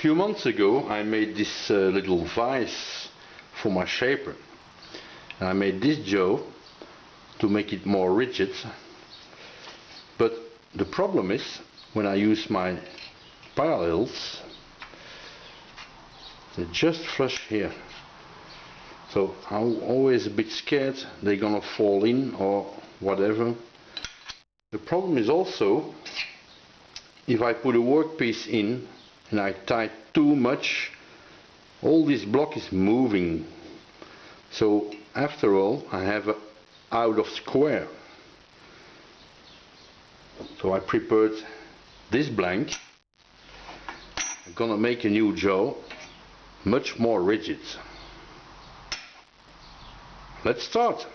few months ago I made this little vise for my shaper, and I made this jaw to make it more rigid, but the problem is when I use my parallels, they just flush here, so I'm always a bit scared they're gonna fall in or whatever. The problem is also if I put a workpiece in and I tie too much, all this block is moving. So after all, I have a out of square. So I prepared this blank. I'm gonna make a new jaw, much more rigid. Let's start.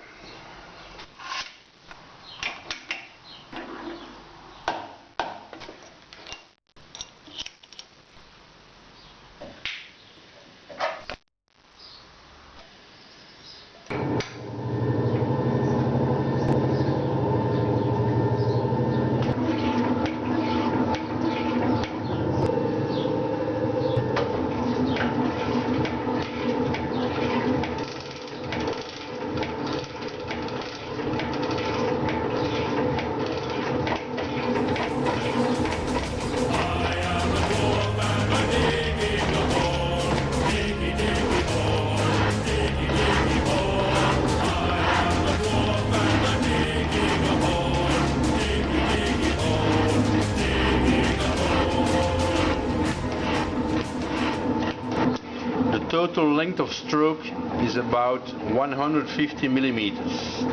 The total length of stroke is about 150 millimeters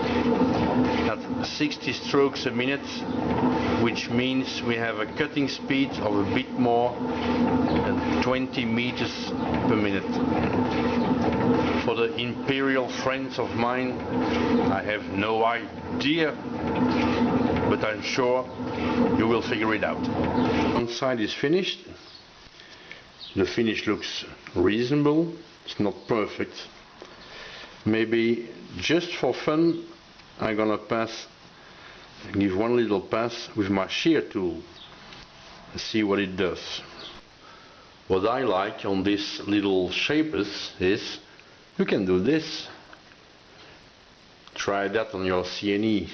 at 60 strokes a minute, which means we have a cutting speed of a bit more than 20 meters per minute. For the imperial friends of mine, I have no idea, but I'm sure you will figure it out. One side is finished. The finish looks reasonable. It's not perfect. Maybe just for fun I'm gonna give one little pass with my shear tool and see what it does. What I like on these little shapers is you can do this. Try that on your CNE.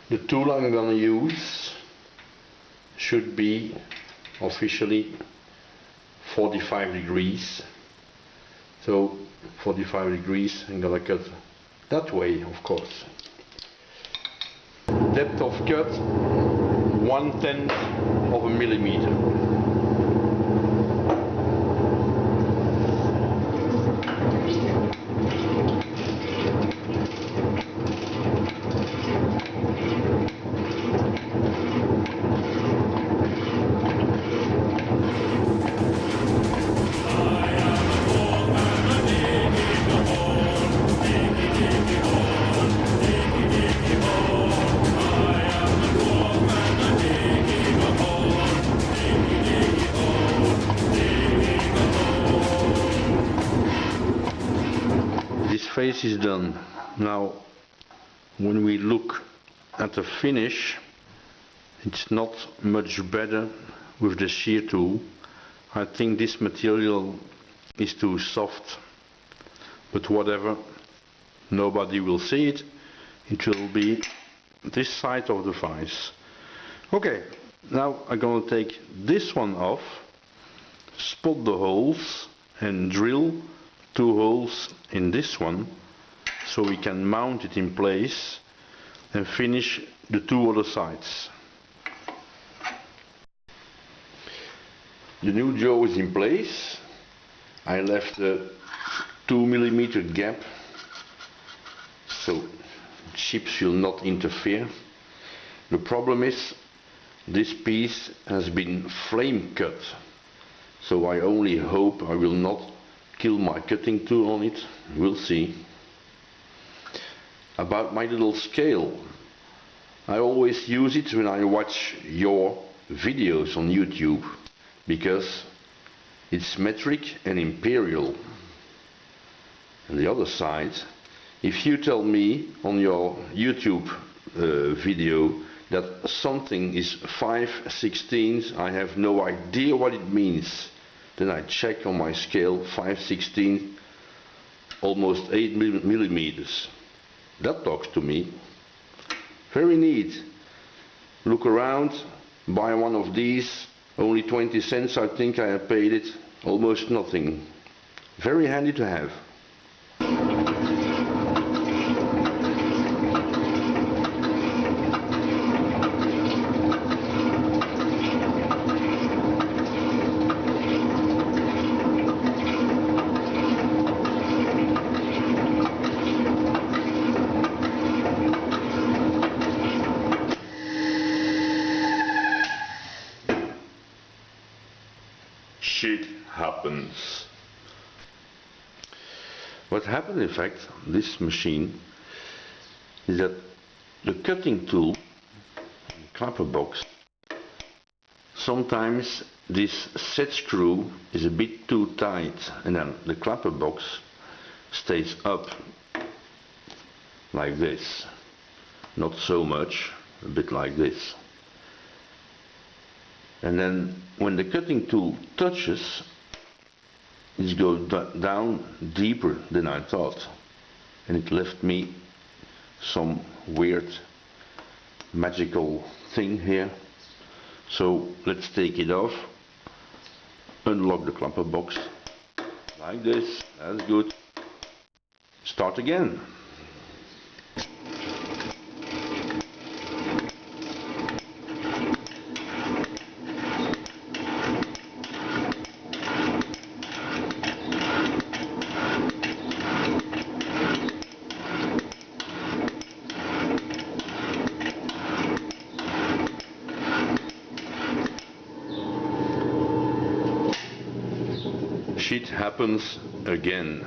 The tool I'm gonna use should be officially 45 degrees. So 45 degrees, I'm gonna cut that way, of course. Depth of cut 1/10 of a millimeter. Face is done. Now when we look at the finish, it's not much better with the shear tool. I think this material is too soft, but whatever, nobody will see it. It will be this side of the vise. Okay, now I'm going to take this one off, spot the holes and drill 2 holes in this one so we can mount it in place and finish the 2 other sides. The new jaw is in place. I left a 2 millimeter gap so chips will not interfere. The problem is this piece has been flame cut, so I only hope I will not kill my cutting tool on it. We'll see. About my little scale, I always use it when I watch your videos on YouTube because it's metric and imperial. And the other side, if you tell me on your YouTube video that something is 5/16, I have no idea what it means. Then I check on my scale, 5/16, almost 8 millimeters. That talks to me. Very neat. Look around, buy one of these, only 20 cents I think I have paid it, almost nothing. Very handy to have. Shit happens. What happened in fact, this machine, is that the cutting tool, clapper box, sometimes this set screw is a bit too tight and then the clapper box stays up like this. Not so much, a bit like this. And then when the cutting tool touches, it goes down deeper than I thought. And it left me some weird magical thing here. So let's take it off, unlock the clapper box, like this, that's good. Start again. Shit happens again.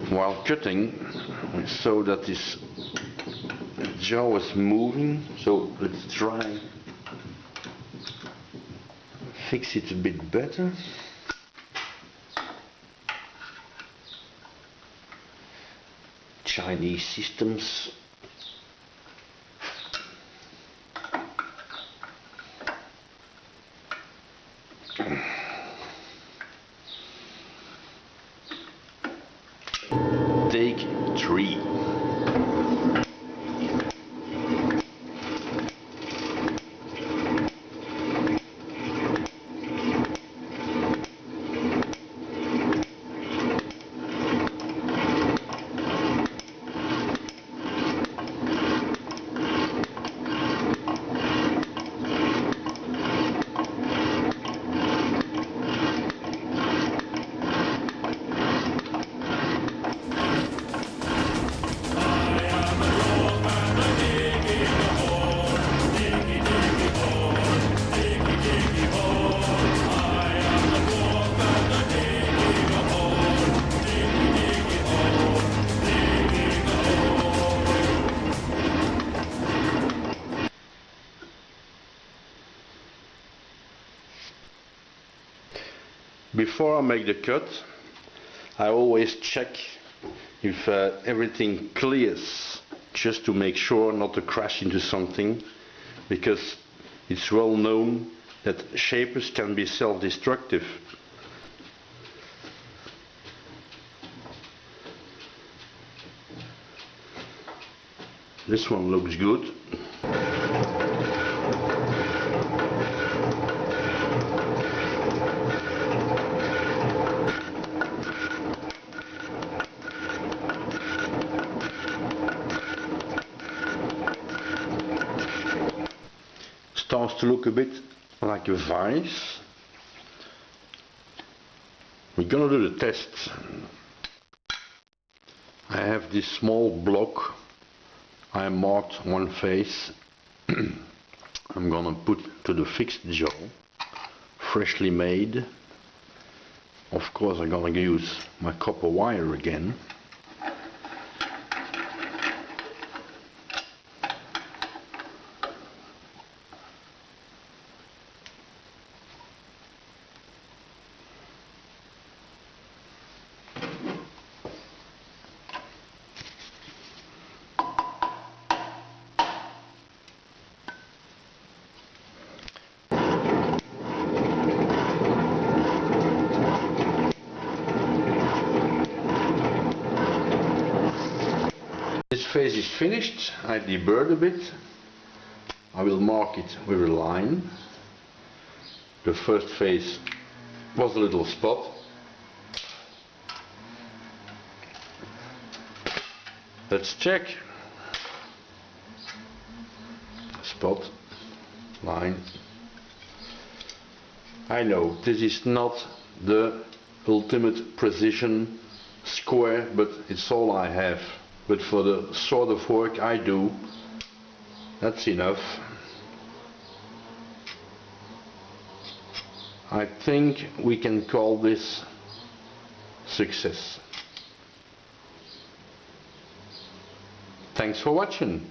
While cutting, we saw that this jaw was moving, so let's try fix it a bit better. Chinese systems. Take 3. Before I make the cut, I always check if everything clears, just to make sure not to crash into something, because it's well known that shapers can be self-destructive. This one looks good. Starts to look a bit like a vise. We're gonna do the test. I have this small block. I marked one face. I'm gonna put to the fixed jaw, freshly made. Of course I'm gonna use my copper wire again. This phase is finished. I deburred a bit. I will mark it with a line. The first phase was a little spot. Let's check. Spot, line. I know this is not the ultimate precision square, but it's all I have. But for the sort of work I do, that's enough. I think we can call this success. Thanks for watching.